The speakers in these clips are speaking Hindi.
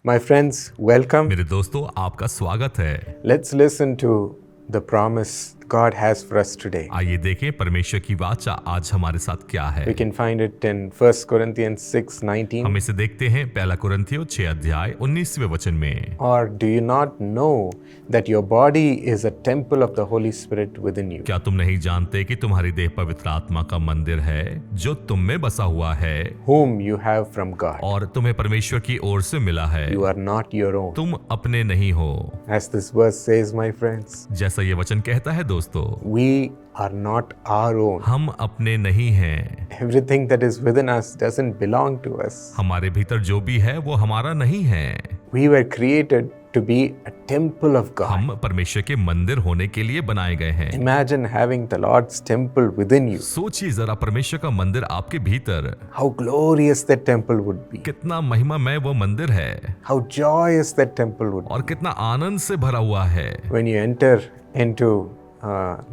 My friends, welcome. मेरे दोस्तों, आपका स्वागत है। Let's listen to the promise God has for us today. आइए देखें परमेश्वर की वाचा आज हमारे साथ क्या है। We can find it in 1 Corinthians 6:19. हम इसे देखते हैं पहला कुरिन्थियों 6 अध्याय 19वें वचन में। Or do you not know that your body is a temple of the Holy Spirit within you? क्या तुम नहीं जानते कि तुम्हारी देह पवित्र आत्मा का मंदिर है जो तुम में बसा हुआ है, Whom you have from God. और तुम्हें परमेश्वर की ओर से मिला है। You are not your own. तुम अपने नहीं हो। As this verse says, my friends, जैसा ये वचन कहता है दोस्तों, we are not our own. हम अपने नहीं हैं। Everything that is within us doesn't belong to us. हमारे भीतर जो भी है वो हमारा नहीं है। We were created to be a temple of God. हम परमेश्वर के मंदिर होने के लिए बनाए गए हैं। Imagine having the Lord's temple within you. सोचिए जरा, परमेश्वर का मंदिर आपके भीतर, How glorious that temple would be. कितना महिमामय वो मंदिर है How joyous that temple would be. और कितना आनंद से भरा हुआ है। When you enter into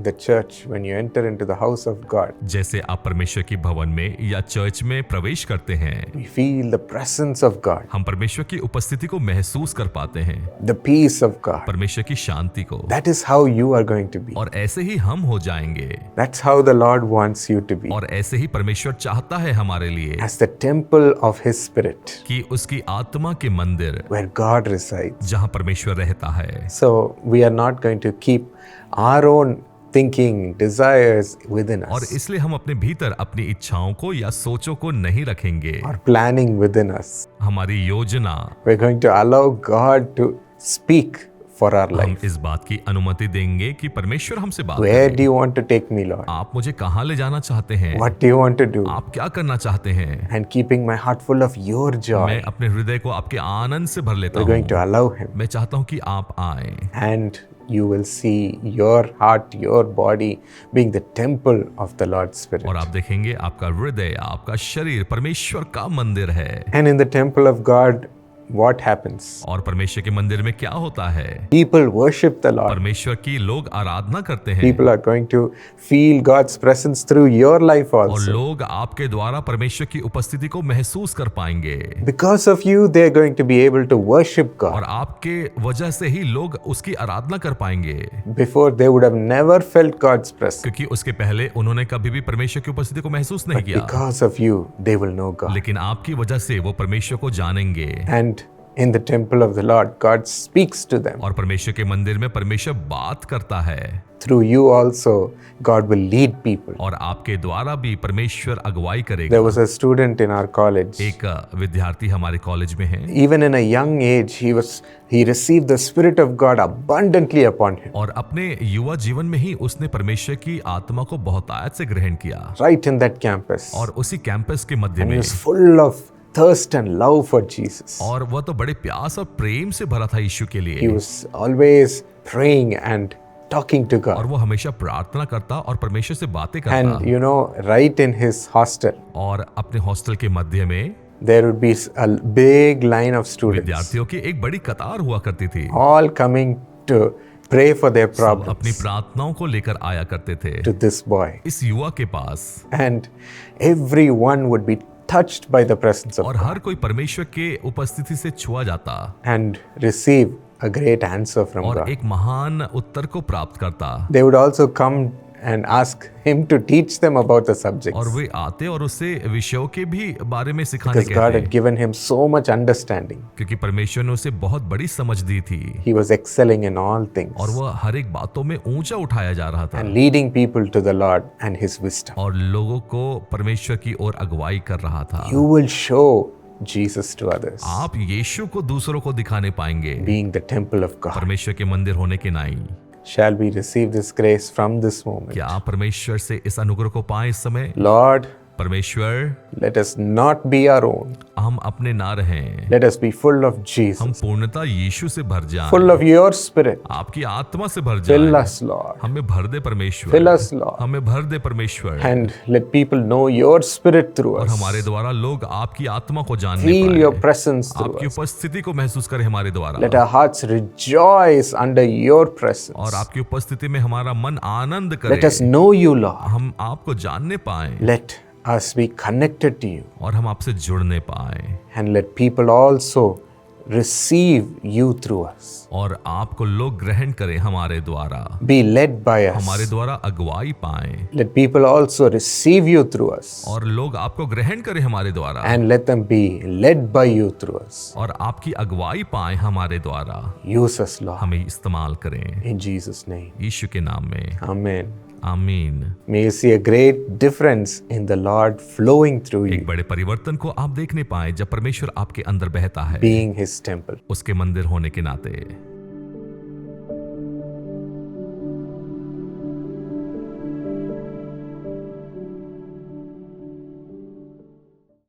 the church, when you enter into the house of God, जैसे आप परमेश्वर की भवन में या चर्च में प्रवेश करते हैं, we feel the presence of God, हम परमेश्वर की उपस्थिति को महसूस कर पाते हैं, the peace of God. परमेश्वर की शांति को। That is how you are going to be. और ऐसे ही हम हो जाएंगे, That's how the Lord wants you to be. और ऐसे ही परमेश्वर चाहता है हमारे लिए As the temple of His Spirit, कि उसकी आत्मा के मंदिर where God resides. जहाँ परमेश्वर रहता है। So we are not going to keep our own thinking, desires within और us, इसलिए हम अपने भीतर अपनी इच्छाओं को या सोचों को नहीं रखेंगे। or planning within us. हमारी योजना, We're going to allow God to speak for our हम life. इस बात की अनुमति देंगे कि परमेश्वर हमसे बात Where करे। do you want to take me, Lord? आप मुझे कहाँ ले जाना चाहते हैं? What do you want to do? आप क्या करना चाहते हैं? And keeping my heart full of your मैं joy, अपने हृदय को आपके आनंद से भर लेता we're going to हूँ। allow Him. मैं चाहता हूँ कि आप आए And you will see your heart, your body being the temple of the Lord's Spirit. और आप देखेंगे आपका हृदय, आपका शरीर परमेश्वर का मंदिर है। And in the temple of God, what happens? और परमेश्वर के मंदिर में क्या होता है? People worship the Lord. परमेश्वर की लोग आराधना करते हैं, People are going to feel God's presence through your life और also. लोग आपके द्वारा परमेश्वर की उपस्थिति को महसूस कर पाएंगे। Because of you, they're going to be able to worship और God. आपके वजह से ही लोग उसकी आराधना कर पाएंगे, Before, they would have never felt God's presence. क्योंकि उसके पहले उन्होंने कभी भी परमेश्वर की उपस्थिति को महसूस नहीं किया। Because of you, they will know God. लेकिन आपकी वजह से वो परमेश्वर को जानेंगे, And in the temple of the Lord, God speaks to them. और परमेश्वर के मंदिर में परमेश्वर बात करता है। Through you also, God will lead people. और आपके द्वारा भी परमेश्वर अगुवाई करेगा। There was a student in our college. एक विद्यार्थी हमारे कॉलेज में है, Even in a young age, he received the Spirit of God abundantly upon him. और अपने युवा जीवन में ही उसने परमेश्वर की आत्मा को बहुतायत से ग्रहण किया, Right in that campus. और उसी कैंपस के मध्य And he में, was full of thirst and love for Jesus. और वह तो बड़े प्यास और प्रेम से भरा था यीशु के He लिए, was always praying and talking to और God. वो हमेशा प्रार्थना करता और परमेश्वर से बातें करता। And you know, right in his hostel, और अपने हॉस्टल के मध्य में there would be a big line of students, विद्यार्थियों की एक बड़ी कतार हुआ करती थी, all coming to pray for their सब अपनी problems प्रार्थनाओं को लेकर आया करते थे to this boy. इस युवा के पास, And everyone would be touched by the presence of और God हर कोई परमेश्वर के उपस्थिति से छुआ जाता and receive a great answer from और God. एक महान उत्तर को प्राप्त करता, They would also come and ask him to teach them about the subjects, और वे आते और उसे विषयों के भी बारे में सिखाने because God had कहते, given him so much understanding. क्योंकि परमेश्वर ने उसे बहुत बड़ी समझ दी थी, He was excelling in all things और वह हर एक बातों में ऊंचा उठाया जा रहा था, and leading people to the Lord and his wisdom. और लोगों को परमेश्वर की ओर अगुवाई कर रहा था। You will show Jesus to others, आप यीशु को दूसरों को दिखाने पाएंगे, being the temple of God. परमेश्वर के मंदिर होने के नाई। Shall we receive this grace from this moment? क्या आप परमेश्वर से इस अनुग्रह को पाएं इस समय? Lord, परमेश्वर, let us not be our own. हम अपने ना रहें, Let us be full of हम Jesus, पूर्णता यीशु से भर जाएं, full of your spirit. आपकी आत्मा से भर Fill जाएं, us, Lord. हमें भर दे परमेश्वर, Fill us, Lord. हमें भर दे परमेश्वर, And let people know your spirit through और us. हमारे द्वारा लोग आपकी आत्मा को जानने Feel your पाए, presence through आपकी us. उपस्थिति को महसूस करें हमारे Let द्वारा, our hearts rejoice under your और presence. आपकी उपस्थिति में हमारा मन आनंद Let us करे, know you, Lord. हम आपको जानने पाए, Let us be connected to you. और हम आपसे जुड़ने पाए, And let people also receive you through us. और आपको लोग ग्रहण करें हमारे द्वारा, Be led by हमारे us. द्वारा अगुवाई पाएं, Let people also receive you through us. और लोग आपको ग्रहण करें हमारे द्वारा, And let them be led by you through us. और आपकी अगुवाई पाएं हमारे द्वारा। Use us, Lord. हमें इस्तेमाल करें In Jesus' name. यीशु के नाम में, Amen. आमीन। May you see a great difference in the Lord flowing through एक you, बड़े परिवर्तन को आप देखने पाए जब परमेश्वर आपके अंदर बहता है, being His temple. उसके मंदिर होने के नाते।